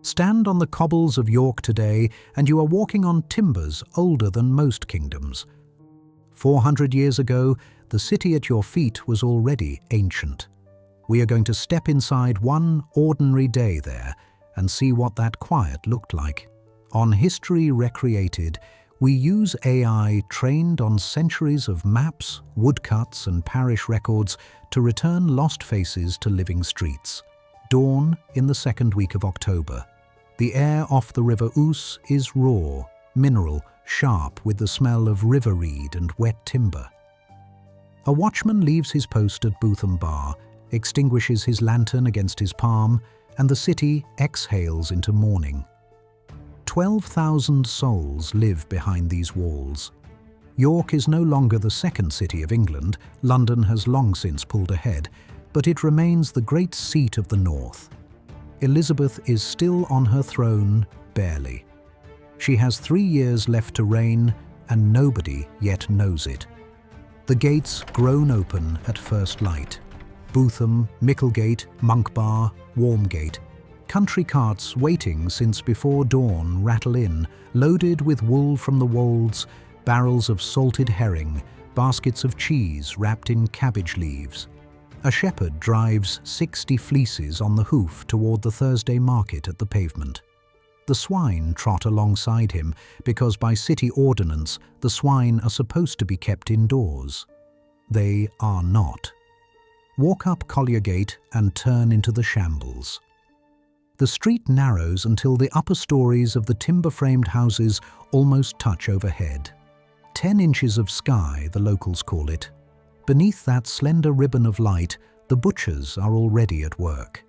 Stand on the cobbles of York today and you are walking on timbers older than most kingdoms. 400 years ago, the city at your feet was already ancient. We are going to step inside one ordinary day there and see what that quiet looked like. On History Recreated, we use AI trained on centuries of maps, woodcuts and parish records to return lost faces to living streets. Dawn in the second week of October. The air off the river Ouse is raw, mineral, sharp with the smell of river reed and wet timber. A watchman leaves his post at Bootham Bar, extinguishes his lantern against his palm, and the city exhales into morning. 12,000 souls live behind these walls. York is no longer the second city of England. London has long since pulled ahead, but it remains the great seat of the North. Elizabeth is still on her throne, barely. She has 3 years left to reign, and nobody yet knows it. The gates groan open at first light. Bootham, Micklegate, Monkbar, Walmgate. Country carts waiting since before dawn rattle in, loaded with wool from the wolds, barrels of salted herring, baskets of cheese wrapped in cabbage leaves. A shepherd drives 60 fleeces on the hoof toward the Thursday market at the Pavement. The swine trot alongside him because by city ordinance the swine are supposed to be kept indoors. They are not. Walk up Collier Gate and turn into the Shambles. The street narrows until the upper stories of the timber-framed houses almost touch overhead. 10 inches of sky, the locals call it. Beneath that slender ribbon of light, the butchers are already at work.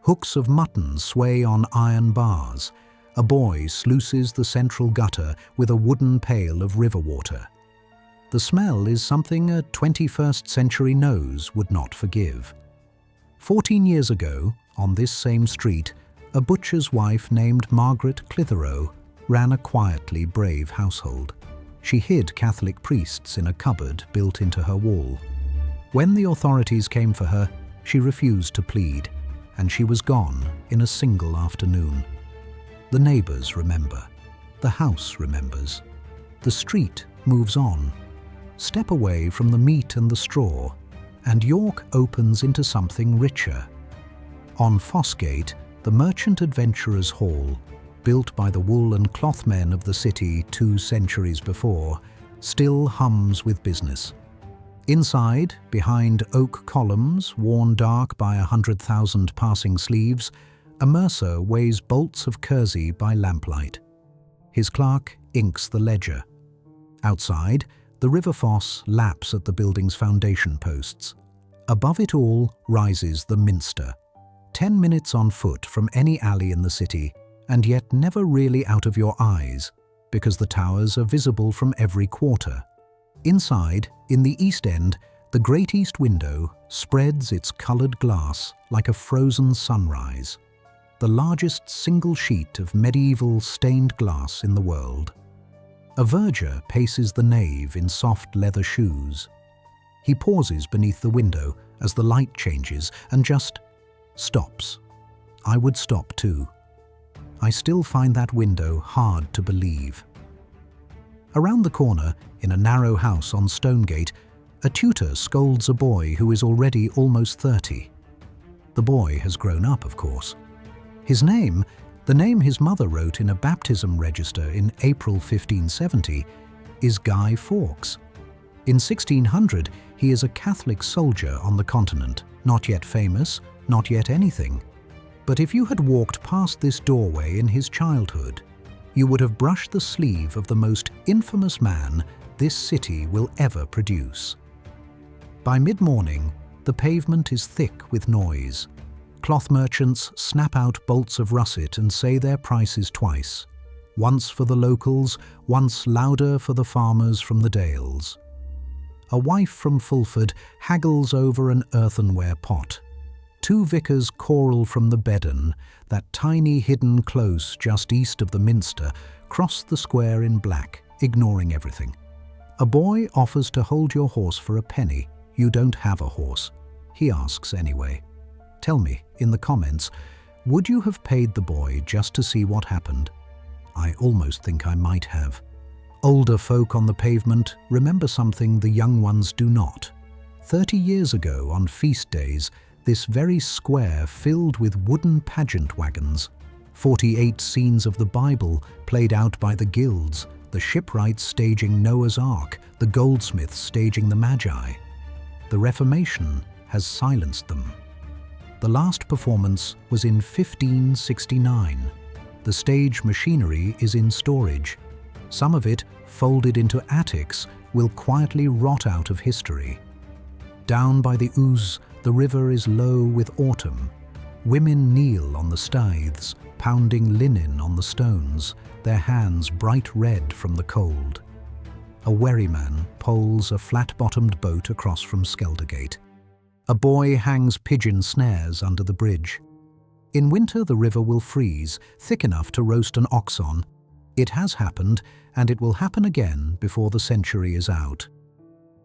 Hooks of mutton sway on iron bars. A boy sluices the central gutter with a wooden pail of river water. The smell is something a 21st century nose would not forgive. 14 years ago, on this same street, a butcher's wife named Margaret Clitherow ran a quietly brave household. She hid Catholic priests in a cupboard built into her wall. When the authorities came for her, she refused to plead, and she was gone in a single afternoon. The neighbors remember. The house remembers. The street moves on. Step away from the meat and the straw, and York opens into something richer. On Fossgate, the Merchant Adventurers' Hall, built by the wool and cloth men of the city 2 centuries before, still hums with business. Inside, behind oak columns worn dark by 100,000 passing sleeves, a mercer weighs bolts of kersey by lamplight. His clerk inks the ledger. Outside, the river Foss laps at the building's foundation posts. Above it all rises the Minster, 10 minutes on foot from any alley in the city, and yet never really out of your eyes, because the towers are visible from every quarter. Inside, in the east end, the great east window spreads its coloured glass like a frozen sunrise, the largest single sheet of medieval stained glass in the world. A verger paces the nave in soft leather shoes. He pauses beneath the window as the light changes and just stops. I would stop too. I still find that window hard to believe. Around the corner, in a narrow house on Stonegate, a tutor scolds a boy who is already almost 30. The boy has grown up, of course. His name, the name his mother wrote in a baptism register in April 1570, is Guy Fawkes. In 1600, he is a Catholic soldier on the continent, not yet famous, not yet anything. But if you had walked past this doorway in his childhood, you would have brushed the sleeve of the most infamous man this city will ever produce. By mid-morning, the pavement is thick with noise. Cloth merchants snap out bolts of russet and say their prices twice, once for the locals, once louder for the farmers from the dales. A wife from Fulford haggles over an earthenware pot. 2 vicars choral from the Bedern, that tiny hidden close just east of the Minster, cross the square in black, ignoring everything. A boy offers to hold your horse for a penny. You don't have a horse. He asks anyway. Tell me, in the comments, Would you have paid the boy just to see what happened? I almost think I might have. Older folk on the pavement remember something the young ones do not. 30 years ago, on feast days, this very square filled with wooden pageant wagons. 48 scenes of the Bible played out by the guilds, the shipwrights staging Noah's Ark, the goldsmiths staging the Magi. The Reformation has silenced them. The last performance was in 1569. The stage machinery is in storage. Some of it, folded into attics, will quietly rot out of history. Down by the Ouse, the river is low with autumn. Women kneel on the scythes, pounding linen on the stones, their hands bright red from the cold. A wherryman poles a flat-bottomed boat across from Stonegate. A boy hangs pigeon snares under the bridge. In winter the river will freeze, thick enough to roast an ox on. It has happened, and it will happen again before the century is out.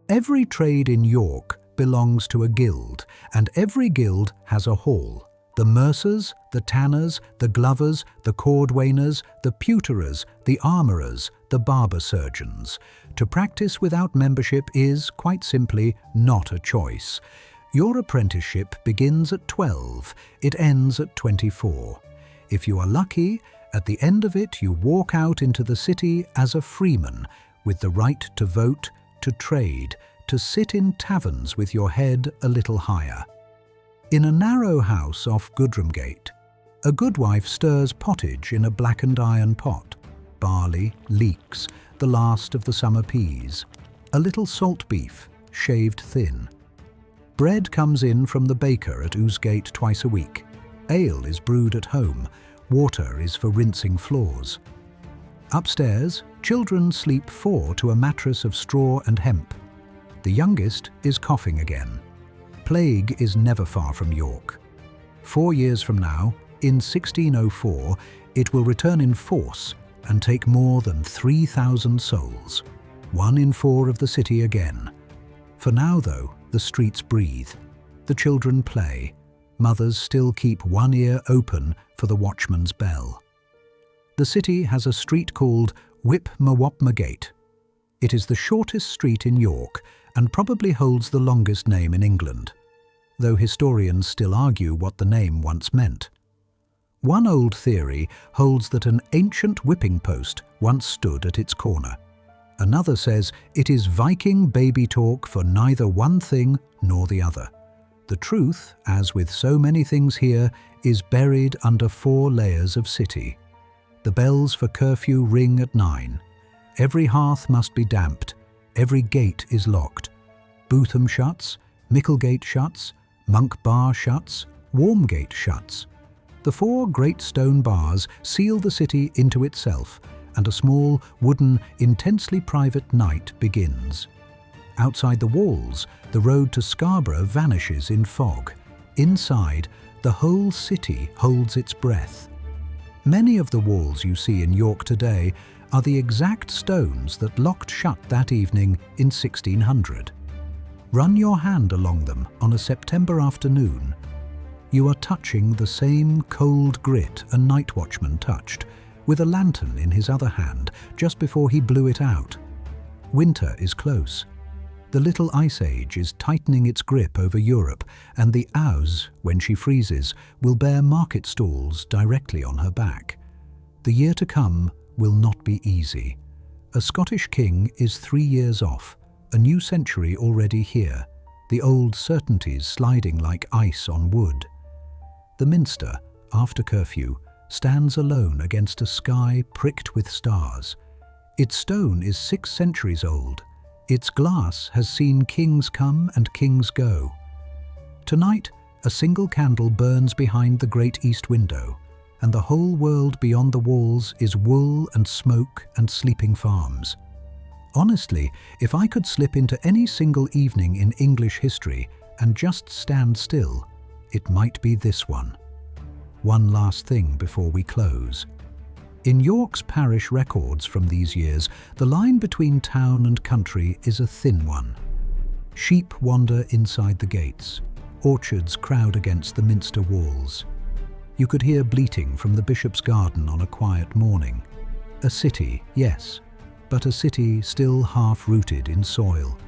Every trade in York belongs to a guild, and every guild has a hall. The mercers, the tanners, the glovers, the cordwainers, the pewterers, the armourers, the barber surgeons. To practice without membership is, quite simply, not a choice. Your apprenticeship begins at 12, it ends at 24. If you are lucky, at the end of it you walk out into the city as a freeman, with the right to vote, to trade, to sit in taverns with your head a little higher. In a narrow house off Gudrumgate, a goodwife stirs pottage in a blackened iron pot. Barley, leeks, the last of the summer peas. A little salt beef, shaved thin. Bread comes in from the baker at Ousegate twice a week. Ale is brewed at home. Water is for rinsing floors. Upstairs, children sleep 4 to a mattress of straw and hemp. The youngest is coughing again. Plague is never far from York. 4 years from now, in 1604, it will return in force and take more than 3,000 souls. 1 in 4 of the city again. For now, though, the streets breathe. The children play. Mothers still keep one ear open for the watchman's bell. The city has a street called Whip-ma-wop-ma-gate. It is the shortest street in York and probably holds the longest name in England, though historians still argue what the name once meant. One old theory holds that an ancient whipping post once stood at its corner. Another says it is Viking baby talk for neither one thing nor the other. The truth, as with so many things here, is buried under 4 layers of city. The bells for curfew ring at 9. Every hearth must be damped. Every gate is locked. Bootham shuts, Micklegate shuts, Monk Bar shuts, Warmgate shuts. The 4 great stone bars seal the city into itself, and a small, wooden, intensely private night begins. Outside the walls, the road to Scarborough vanishes in fog. Inside, the whole city holds its breath. Many of the walls you see in York today are the exact stones that locked shut that evening in 1600. Run your hand along them on a September afternoon. You are touching the same cold grit a night watchman touched, with a lantern in his other hand just before he blew it out. Winter is close. The little ice age is tightening its grip over Europe, and the Ouse, when she freezes, will bear market stalls directly on her back. The year to come will not be easy. A Scottish king is 3 years off, a new century already here, the old certainties sliding like ice on wood. The Minster, after curfew, stands alone against a sky pricked with stars. Its stone is 6 centuries old. Its glass has seen kings come and kings go. Tonight, a single candle burns behind the great east window, and the whole world beyond the walls is wool and smoke and sleeping farms. Honestly, if I could slip into any single evening in English history and just stand still, it might be this one. One last thing before we close. In York's parish records from these years, the line between town and country is a thin one. Sheep wander inside the gates. Orchards crowd against the Minster walls. You could hear bleating from the bishop's garden on a quiet morning. A city, yes, but a city still half-rooted in soil.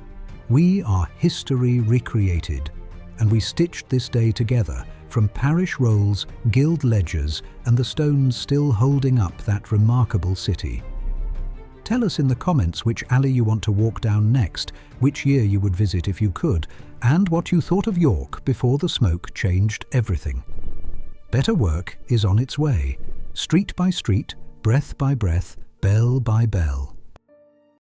We are history recreated, and we stitched this day together from parish rolls, guild ledgers, and the stones still holding up that remarkable city. Tell us in the comments which alley you want to walk down next, which year you would visit if you could, and what you thought of York before the smoke changed everything. Better work is on its way, street by street, breath by breath, bell by bell.